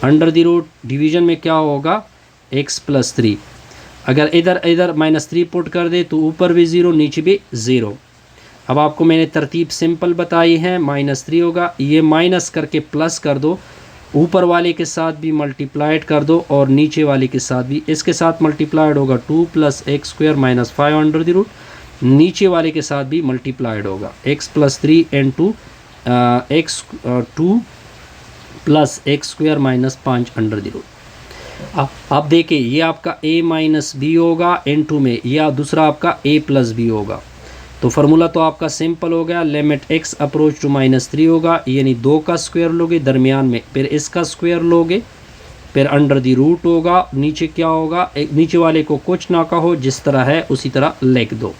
under the root, division में क्या होगा? x + 3। अगर इधर इधर -3 पुट कर दे तो ऊपर भी 0 नीचे भी 0। अब आपको मैंने तरतीब सिंपल बताई है। -3 होगा, ये माइनस करके प्लस कर दो, ऊपर वाले के साथ भी मल्टीप्लाइड कर दो और नीचे वाले के साथ भी इसके साथ मल्टीप्लाइड होगा। 2 + x² - 5 अंडर द रूट, नीचे वाले के साथ भी मल्टीप्लाइड होगा। x + 3 × x 2 + x² - 5 under the root. अब देखिए ये आपका a - b होगा इनटू में, या दूसरा आपका a + b होगा। तो फार्मूला तो आपका सिंपल हो गया। लिमिट x अप्रोच टू -3 होगा, यानी 2 का स्क्वायर लोगे दरमियान में, फिर इसका स्क्वायर लोगे, फिर अंडर द रूट होगा। नीचे क्या होगा? नीचे वाले को कुछ ना कहो, जिस तरह है उसी तरह लिख दो।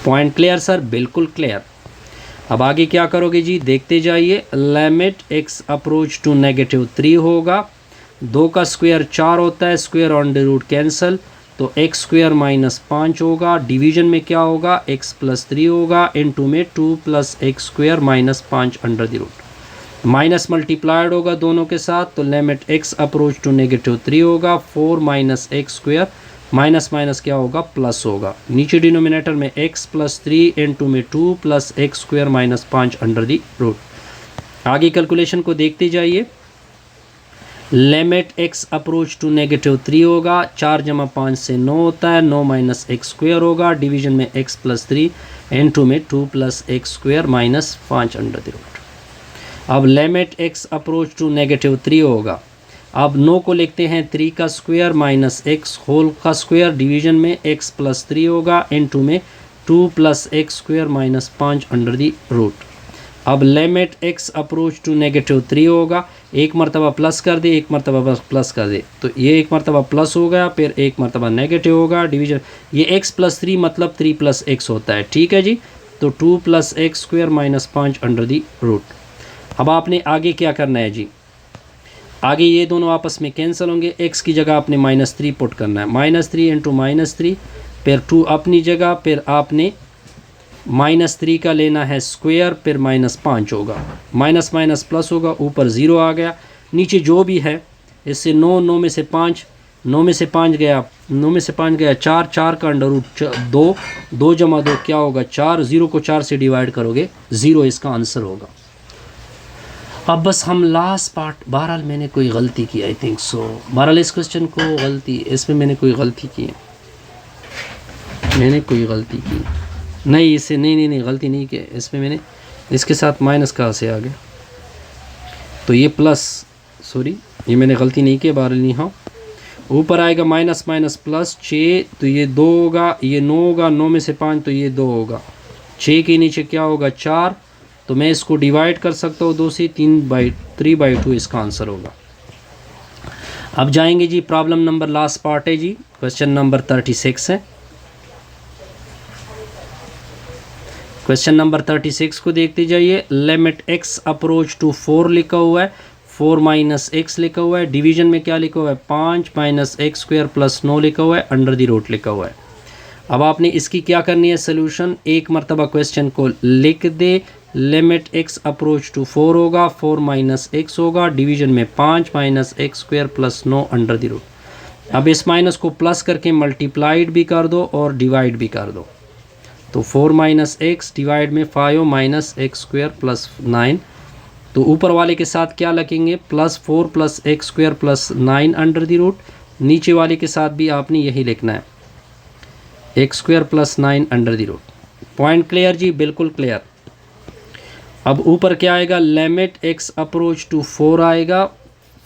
Point clear sir? बिल्कुल क्लियर। अब आगे क्या करोगे जी? देखते जाइए। लिमिट x अप्रोच टू -3 होगा, 2 का स्क्वायर 4 होता है, स्क्वायर अंडर रूट कैंसिल, तो x² - 5 होगा। डिवीजन में क्या होगा? x + 3 होगा, इनटू में 2 + x² - 5 under the root. Minus multiplied होगा दोनों के साथ, तो लिमिट x अप्रोच टू -3 होगा। 4 - x² माइनस माइनस क्या होगा? प्लस होगा। नीचे डिनोमिनेटर में x + 3 इनटू में 2 + x² - 5 अंडर द रूट। आगे कैलकुलेशन को देखते जाइए। लिमिट x अप्रोच टू -3 होगा, 4 + 5 से 9 होता है, 9 - x² होगा। डिवीजन में x + 3 इनटू में 2 + x² - 5 अंडर द रूट। अब लिमिट x अप्रोच टू -3 होगा। अब 9 को लिखते हैं 3 का स्क्वायर माइनस x होल का स्क्वायर, डिवीजन में x + 3 होगा, इनटू में 2 + x² - 5 अंडर द रूट। अब लिमिट x अप्रोच टू -3 होगा, एक मरतबा प्लस कर दे, एक मरतबा प्लस कर दे, तो ये एक मरतबा प्लस हो गया, फिर एक मरतबा नेगेटिव होगा। डिवीजन ये x + 3 मतलब 3 + x होता है, ठीक है जी। तो 2 + x² - 5 अंडर द रूट। अब आपने आगे क्या करना है जी? आगे ये दोनों आपस में कैंसिल होंगे, x की जगह आपने -3 पुट करना है। -3 इंटू -3, फिर 2 अपनी जगह, फिर आपने -3 का लेना है स्क्वायर, फिर -5 होगा, माइनस माइनस प्लस होगा, ऊपर 0 आ गया। नीचे जो भी है इससे 9, 9 में से 5, 9 में से 5 गया, 9 में से 5 गया 4, 4 का अंडर रूट 2, 2 + 2 क्या होगा? 4, 0 को 4 से डिवाइड करोगे 0 इसका आंसर होगा। अब बस हम लास्ट पार्ट, बहरहाल मैंने कोई गलती की, आई थिंक सो, बहरहाल इस क्वेश्चन को गलती, इसमें मैंने कोई गलती की है, मैंने कोई गलती की नहीं, इससे नहीं गलती नहीं की इसमें मैंने, इसके साथ माइनस कहाँ से आ गया? तो ये प्लस, सॉरी ये मैंने गलती नहीं की, बहरहाल नहीं। हाँ ऊपर आएगा माइनस माइनस प्लस 6, तो ये 2 होगा, ये 9 होगा, 9 में से 5 तो ये 2 होगा, 6 के नीचे क्या होगा? 4, तो मैं इसको डिवाइड कर सकता हूँ 2 से, 3/2 इसका आंसर होगा। अब जाएंगे जी प्रॉब्लम नंबर, लास्ट पार्ट है जी, क्वेश्चन नंबर 36 है। क्वेश्चन नंबर 36 को देखते जाइए। लिमिट x अप्रोच टू 4 लिखा हुआ है, 4 - x लिखा हुआ है, डिवीजन में क्या लिखा हुआ है? 5 - x² + 9 लिखा हुआ है, अंडर द रूट लिखा हुआ है। अब आपने इसकी क्या करनी है सोल्यूशन? एक मरतबा क्वेश्चन को लिख दे। लिमिट x अप्रोच टू 4 होगा, 4 - x होगा, डिवीजन में 5 - x² + 9 अंडर द रूट। अब इस माइनस को प्लस करके मल्टीप्लाइड भी कर दो और डिवाइड भी कर दो, तो 4 - x डिवाइड में 5 - x² + 9, तो ऊपर वाले के साथ क्या लिखेंगे? +4 + x² + 9 अंडर द रूट, नीचे वाले के साथ भी आपने यही लिखना है, x² + 9 under the root. Point clear जी? बिल्कुल क्लियर। अब ऊपर क्या आएगा? लिमिट x अप्रोच टू 4 आएगा,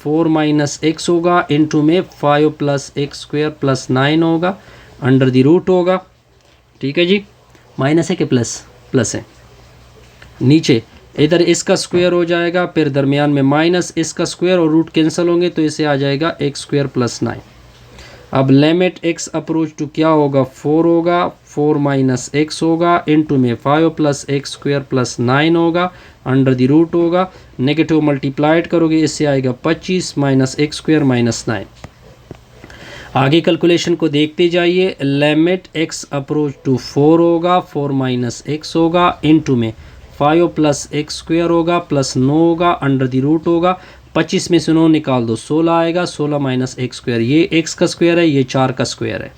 4 माइनस एक्स होगा, इनटू में 5 प्लस एक्स स्क्वायर प्लस 9 होगा, अंडर द रूट होगा। ठीक है जी, माइनस है कि प्लस? प्लस है। नीचे इधर इसका स्क्वायर हो जाएगा, फिर दरमियान में माइनस इसका स्क्वायर और रूट कैंसिल होंगे तो इसे आ जाएगा एक्स स्क्वायर प्लस 9। अब लिमिट एक्स अप्रोच टू क्या होगा? 4 होगा, 4 माइनस एक्स होगा, इनटू में 5 प्लस एक्स स्क्वायर प्लस 9 होगा, अंडर द रूट होगा। नेगेटिव मल्टीप्लाइड करोगे इससे आएगा 25 माइनस एक्स स्क्वायर माइनस 9। आगे कैलकुलेशन को देखते जाइए। लिमिट एक्स अप्रोच टू 4 होगा, 4 माइनस एक्स होगा, इनटू में 5 प्लस एक्स स्क्वायर होगा प्लस 9 होगा, अंडर द रूट होगा। 25 में से 9 निकाल दो, 16 आएगा, 16 माइनस एक्स स्क्वायर, ये एक्स का स्क्वायर है, ये 4 का स्क्वायर है।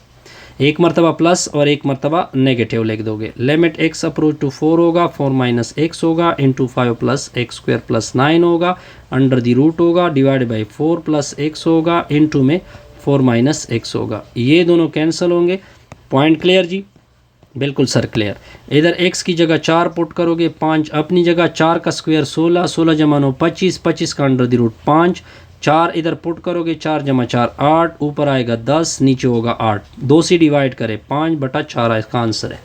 एक मरतबा प्लस और एक मरतबा नेगेटिव लिख दोगे। लिमिट एक्स अप्रोच टू 4 होगा, 4 माइनस एक्स होगा, into 5 plus x square plus 9 होगा, अंडर द रूट होगा, डिवाइड बाई 4 प्लस एक्स होगा, इंटू में 4 माइनस एक्स होगा। ये दोनों कैंसिल होंगे। पॉइंट क्लियर जी? बिल्कुल सर क्लियर। इधर x की जगह 4 पुट करोगे, 5 अपनी जगह, 4 का स्क्वायर 16, 16 जमा 9 25, 25 का अंडर द रूट 5, 4 इधर पुट करोगे, 4 जमा 4 8, ऊपर आएगा 10, नीचे होगा 8, 2 से डिवाइड करें, 5/4 इसका आंसर है।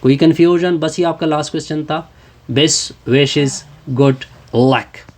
कोई कन्फ्यूजन? बस ये आपका लास्ट क्वेश्चन था। Best wishes, good luck.